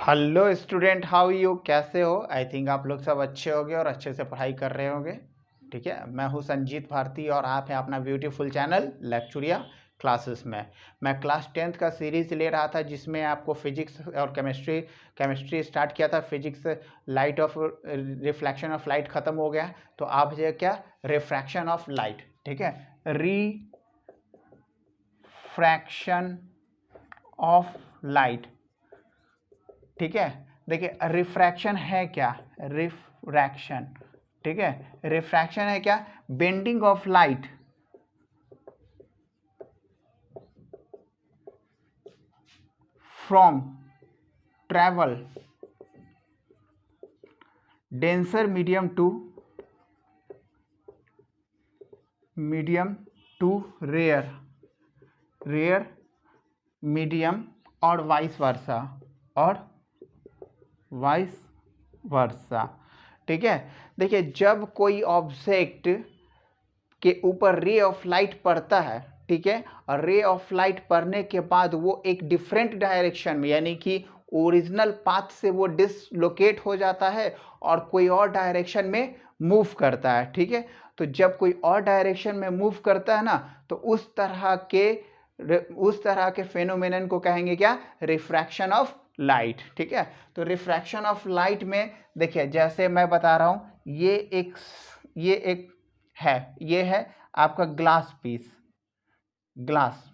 Hello student, how you, कैसे हो? I think आप लोग सब अच्छे होंगे और अच्छे से पढ़ाई कर रहे होंगे। ठीक है, मैं हूँ संजीत भारती और आप हैं अपना ब्यूटीफुल चैनल लेक्चुरिया क्लासेस में। मैं क्लास 10th का सीरीज ले रहा था जिसमें आपको फिजिक्स और केमिस्ट्री स्टार्ट किया था। Physics light of reflection of light ख़त्म हो गया, तो आप जो क्या रिफ्रैक्शन ऑफ लाइट, ठीक है, रिफ्रैक्शन ऑफ लाइट। ठीक है, देखिए रिफ्रैक्शन है क्या? रिफ्रैक्शन, ठीक है, रिफ्रैक्शन है क्या? Bending of light from travel denser medium to rare medium और वाइस वर्सा। ठीक है, देखिए जब कोई ऑब्जेक्ट के ऊपर रे ऑफ लाइट पड़ता है, ठीक है, और रे ऑफ लाइट पड़ने के बाद वो एक डिफरेंट डायरेक्शन में, यानी कि ओरिजिनल पाथ से वो डिसलोकेट हो जाता है और कोई और डायरेक्शन में मूव करता है। ठीक है, तो जब कोई और डायरेक्शन में मूव करता है ना, तो उस तरह के फेनोमेनन को कहेंगे क्या? Refraction of light. ठीक है, तो रिफ्रैक्शन ऑफ लाइट में देखिए जैसे मैं बता रहा हूं, ये एक है, ये है आपका ग्लास,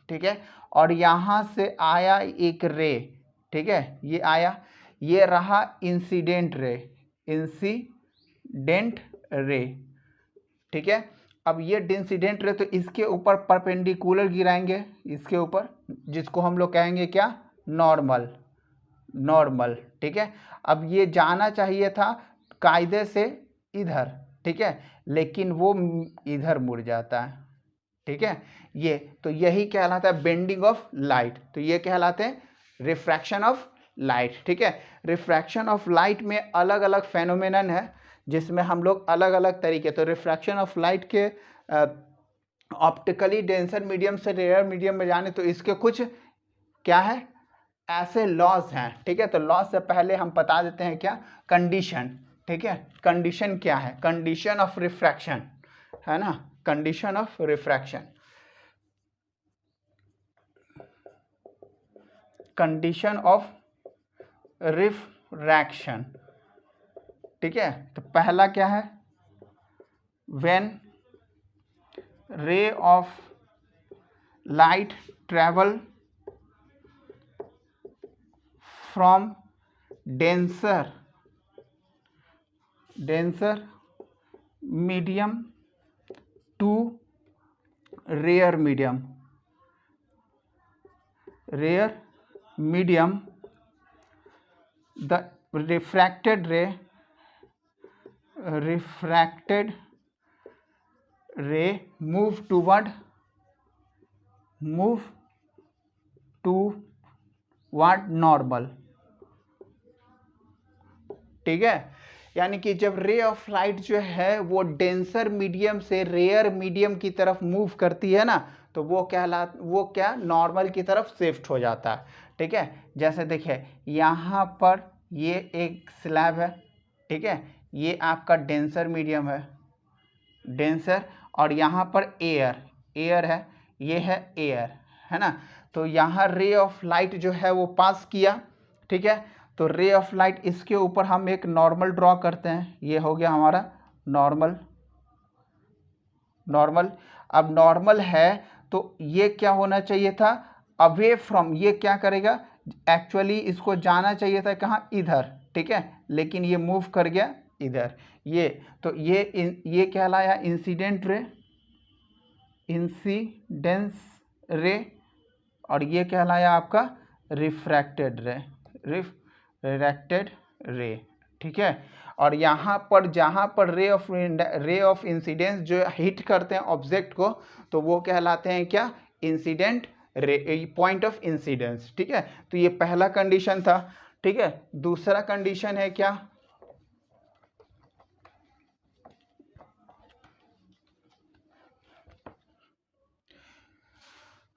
ठीक है, और यहां से आया एक रे, ठीक है, ये आया, ये रहा इंसिडेंट रे, ठीक है। अब ये इंसिडेंट रे तो इसके ऊपर परपेंडिकुलर गिराएंगे, इसके ऊपर, जिसको हम लोग कहेंगे क्या? नॉर्मल, ठीक है। अब ये जाना चाहिए था कायदे से इधर, ठीक है, लेकिन वो इधर मुड़ जाता है। ठीक है, ये तो यही कहलाता है बेंडिंग ऑफ लाइट, तो ये कहलाते हैं रिफ्रैक्शन ऑफ लाइट। ठीक है, रिफ्रैक्शन ऑफ लाइट में अलग अलग फेनोमेनन है जिसमें हम लोग अलग अलग तरीके, तो रिफ्रैक्शन ऑफ लाइट के ऑप्टिकली डेंसर मीडियम से रेयर मीडियम में जाने, तो इसके कुछ क्या है, ऐसे लॉज हैं। ठीक है, तो लॉज से पहले हम बता देते हैं क्या? कंडीशन। ठीक है, कंडीशन क्या है? कंडीशन ऑफ रिफ्रैक्शन, है ना, condition of refraction, condition of refraction. ठीक है, तो पहला क्या है? When ray of light travel from denser medium to rare medium, the refracted ray move toward normal. ठीक है, यानी कि जब रे ऑफ लाइट जो है वो डेंसर मीडियम से रेयर मीडियम की तरफ मूव करती है ना, तो वो क्या नॉर्मल की तरफ शिफ्ट हो जाता है। ठीक है, जैसे देखिए यहाँ पर ये एक स्लैब है, ठीक है, ये आपका डेंसर मीडियम है, डेंसर, और यहाँ पर एयर है, ये है एयर, है ना, तो यहाँ रे ऑफ लाइट जो है वो पास किया। ठीक है, तो रे ऑफ लाइट, इसके ऊपर हम एक नॉर्मल ड्रॉ करते हैं, ये हो गया हमारा नॉर्मल। अब नॉर्मल है तो ये क्या होना चाहिए था? अवे फ्रॉम, ये क्या करेगा? एक्चुअली इसको जाना चाहिए था कहाँ? इधर, ठीक है, लेकिन ये मूव कर गया इधर, ये तो ये कहलाया इंसिडेंट रे, और ये कहलाया आपका रिफ्रैक्टेड रे। ठीक है, और यहाँ पर जहाँ पर रे ऑफ इंसिडेंस जो हिट करते हैं ऑब्जेक्ट को, तो वो कहलाते हैं क्या? Incident ray, point of incidence. ठीक है, तो ये पहला कंडीशन था। ठीक है, दूसरा कंडीशन है क्या?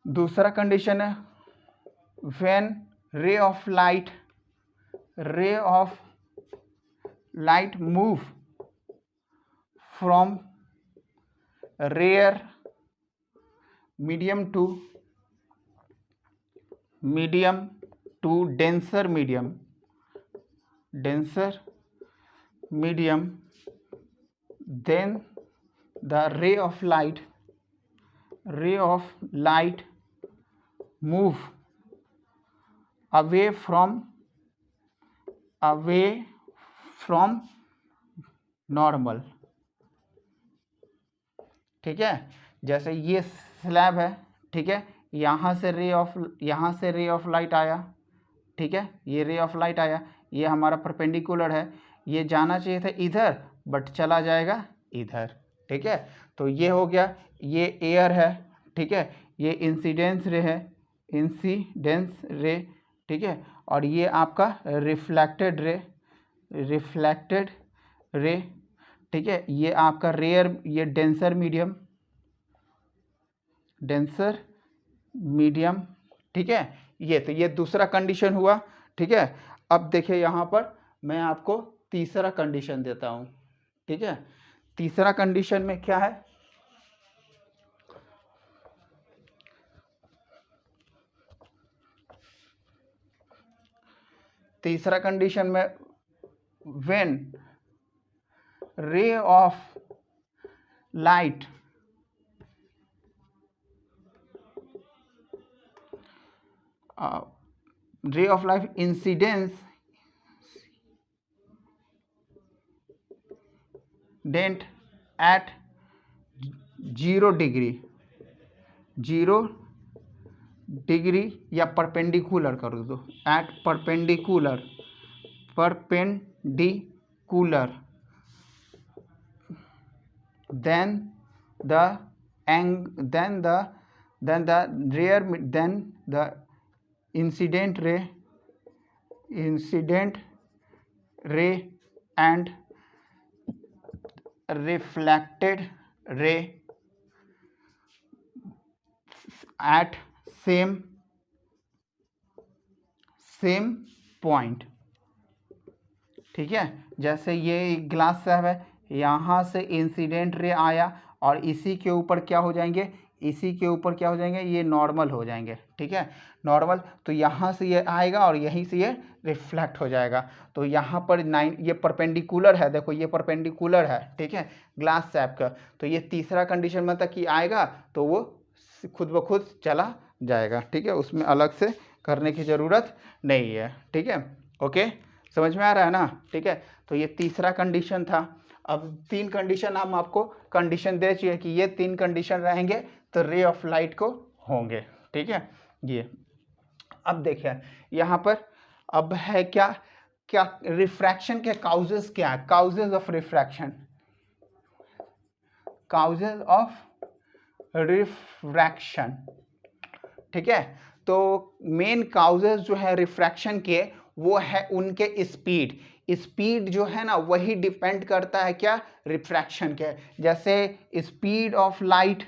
दूसरा कंडीशन है when ray of light ray of light move from rare medium to denser medium, then the ray of light move away from normal. ठीक है, जैसे ये स्लैब है, ठीक है, यहाँ से रे ऑफ लाइट आया, ठीक है, ये रे ऑफ लाइट आया, ये हमारा परपेंडिकुलर है, ये जाना चाहिए था इधर बट चला जाएगा इधर। ठीक है, तो ये हो गया, ये एयर है, ठीक है, ये इंसिडेंस रे, ठीक है, और ये आपका रिफ्लेक्टेड रे, ठीक है, ये आपका रेयर, ये डेंसर मीडियम, ठीक है, ये तो ये दूसरा कंडीशन हुआ। ठीक है, अब देखिए यहाँ पर मैं आपको तीसरा कंडीशन देता हूँ। ठीक है, तीसरा कंडीशन में क्या है, तीसरा कंडीशन में when ray of light incidence dent at 0 degree या परपेंडिकुलर कर दो, at perpendicular then the incident ray and reflected ray at same point। ठीक है, जैसे ये ग्लास स्लैब है, यहाँ से इंसिडेंट रे आया और इसी के ऊपर क्या हो जाएंगे, ये नॉर्मल हो जाएंगे। ठीक है, नॉर्मल, तो यहाँ से ये आएगा और यहीं से ये रिफ्लेक्ट हो जाएगा। तो यहाँ पर ये परपेंडिकुलर है, देखो ये परपेंडिकुलर है, ठीक है, ग्लास स्लैब का, तो ये तीसरा कंडीशन में तक कि आएगा तो वो खुद ब खुद चला जाएगा। ठीक है, उसमें अलग से करने की ज़रूरत नहीं है। ठीक है, ओके, समझ में आ रहा है ना। ठीक है, तो ये तीसरा कंडीशन था। अब 3 कंडीशन हम आपको कंडीशन दे चुके कि ये 3 कंडीशन रहेंगे तो रे ऑफ लाइट को होंगे। ठीक है, ये अब देखिए यहाँ पर अब है क्या रिफ्रैक्शन के काउजेस क्या है, काउजेस ऑफ रिफ्रैक्शन, ठीक है, तो मेन काउजेस जो है रिफ्रैक्शन के वो है उनके स्पीड जो है ना, वही डिपेंड करता है क्या, रिफ्रैक्शन के। जैसे speed of light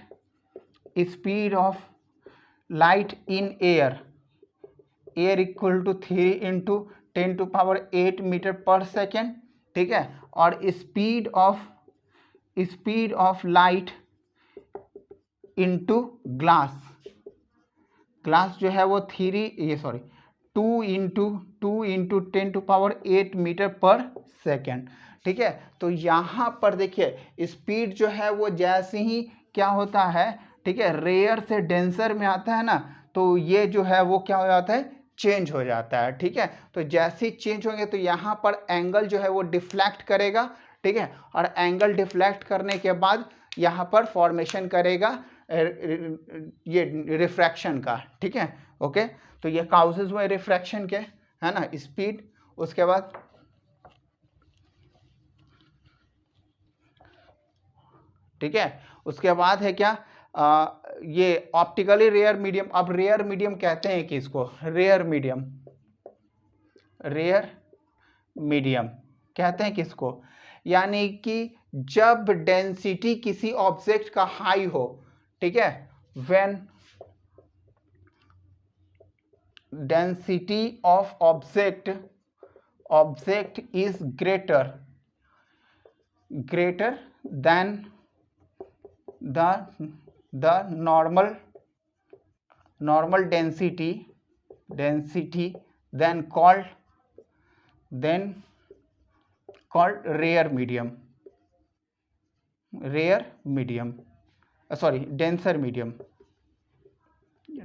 in air equal to 3 × 10⁸ metre per second. ठीक है, और speed of light into glass जो है वो 2 × 10⁸ मीटर पर सेकेंड। ठीक है, तो यहाँ पर देखिए स्पीड जो है वो जैसे ही क्या होता है, ठीक है, रेयर से डेंसर में आता है ना, तो ये जो है वो क्या हो जाता है, चेंज हो जाता है। ठीक है, तो जैसे ही चेंज होंगे तो यहाँ पर एंगल जो है वो डिफ्लेक्ट करेगा। ठीक है, और एंगल डिफ्लेक्ट करने के बाद यहाँ पर फॉर्मेशन करेगा ये रिफ्रैक्शन का। ठीक है, ओके, तो ये काउजेस हुए रिफ्रैक्शन के, है ना, स्पीड। उसके बाद ठीक है, उसके बाद है क्या, ये ऑप्टिकली रेयर मीडियम। अब रेयर मीडियम कहते हैं कि इसको रेयर मीडियम कहते हैं किसको, यानी कि जब डेंसिटी किसी ऑब्जेक्ट का हाई हो, ठीक है, when density of object object is greater than the normal density then called rare medium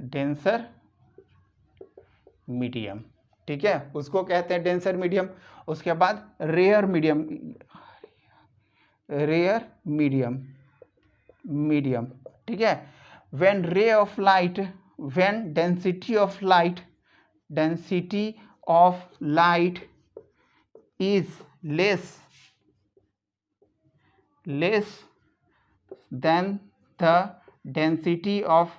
denser medium, ठीक है, उसको कहते हैं डेंसर मीडियम। उसके बाद रेयर मीडियम, ठीक है। when density of light is less than the density of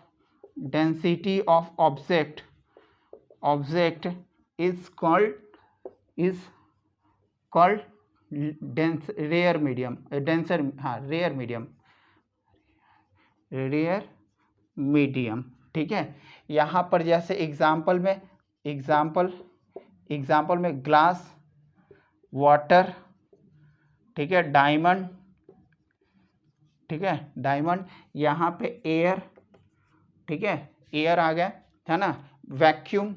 object is called rare medium, ठीक है। यहाँ पर जैसे एग्जाम्पल में ग्लास, वाटर, ठीक है, डायमंड, ठीक है, डायमंड, यहाँ पे एयर, ठीक है, एयर आ गया है ना, वैक्यूम,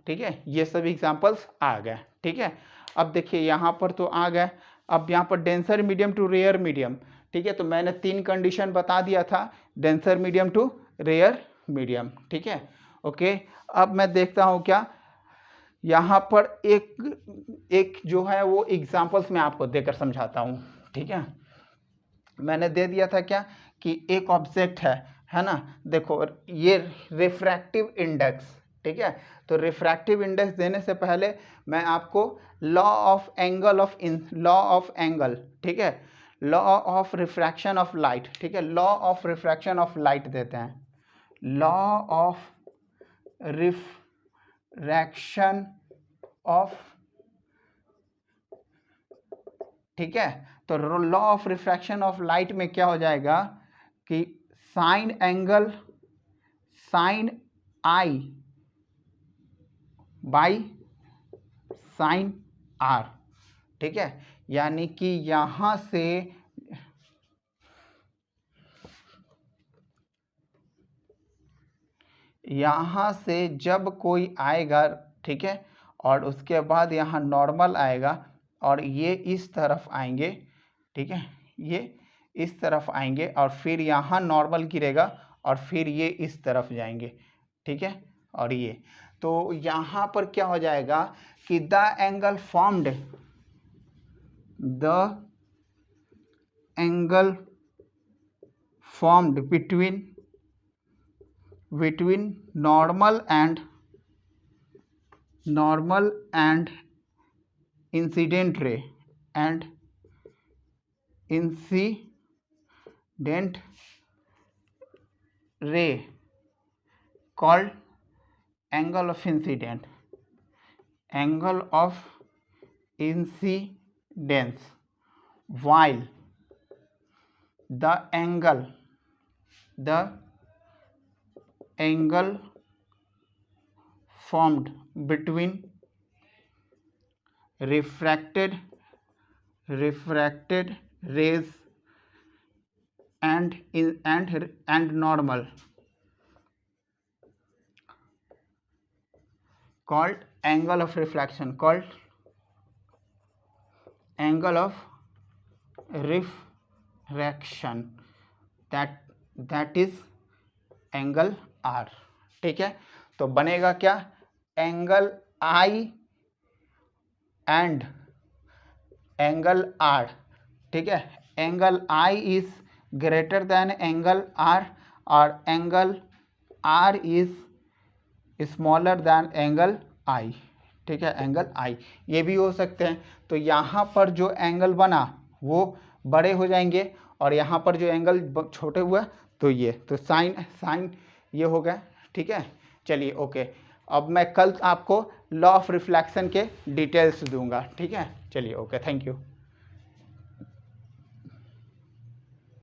ठीक है, ये सब एग्जांपल्स आ गए, ठीक है। अब देखिए यहाँ पर तो आ गए, अब यहाँ पर denser medium to rare medium, ठीक है, तो मैंने 3 कंडीशन बता दिया था, denser medium to rare medium, ठीक है, ओके। अब मैं देखता हूँ क्या यहाँ पर एक जो है वो एग्जांपल्स मैं आपको देकर समझाता हूँ, ठीक है। मैंने दे दिया था क्या कि एक ऑब्जेक्ट है ना, देखो ये रिफ्रैक्टिव इंडेक्स, ठीक है, तो रिफ्रैक्टिव इंडेक्स देने से पहले मैं आपको लॉ ऑफ एंगल, ठीक है, law of refraction of light, ठीक है, law of refraction of light देते हैं, लॉ ऑफ रिफ्रैक्शन ऑफ, ठीक है, तो law of refraction of light में क्या हो जाएगा कि sine I by sine R, ठीक है, यानी कि यहां से जब कोई आएगा, ठीक है, और उसके बाद यहाँ नॉर्मल आएगा और ये इस तरफ आएंगे, ठीक है, ये इस तरफ आएंगे और फिर यहाँ नॉर्मल गिरेगा और फिर ये इस तरफ जाएंगे, ठीक है, और ये तो यहाँ पर क्या हो जाएगा कि the angle formed between normal and incident ray called angle of incidence while the angle formed between refracted rays and normal called angle of refraction, that is angle R, ठीक है, तो बनेगा क्या angle I and angle R, ठीक है, angle I is greater than angle R और angle R is smaller than angle I, ठीक है, एंगल I ये भी हो सकते हैं। तो यहाँ पर जो एंगल बना वो बड़े हो जाएंगे और यहाँ पर जो एंगल छोटे हुए तो ये तो साइन ये हो गया, ठीक है। चलिए ओके, अब मैं कल आपको लॉ ऑफ रिफ्लेक्शन के डिटेल्स दूंगा, ठीक है। चलिए ओके, थैंक यू।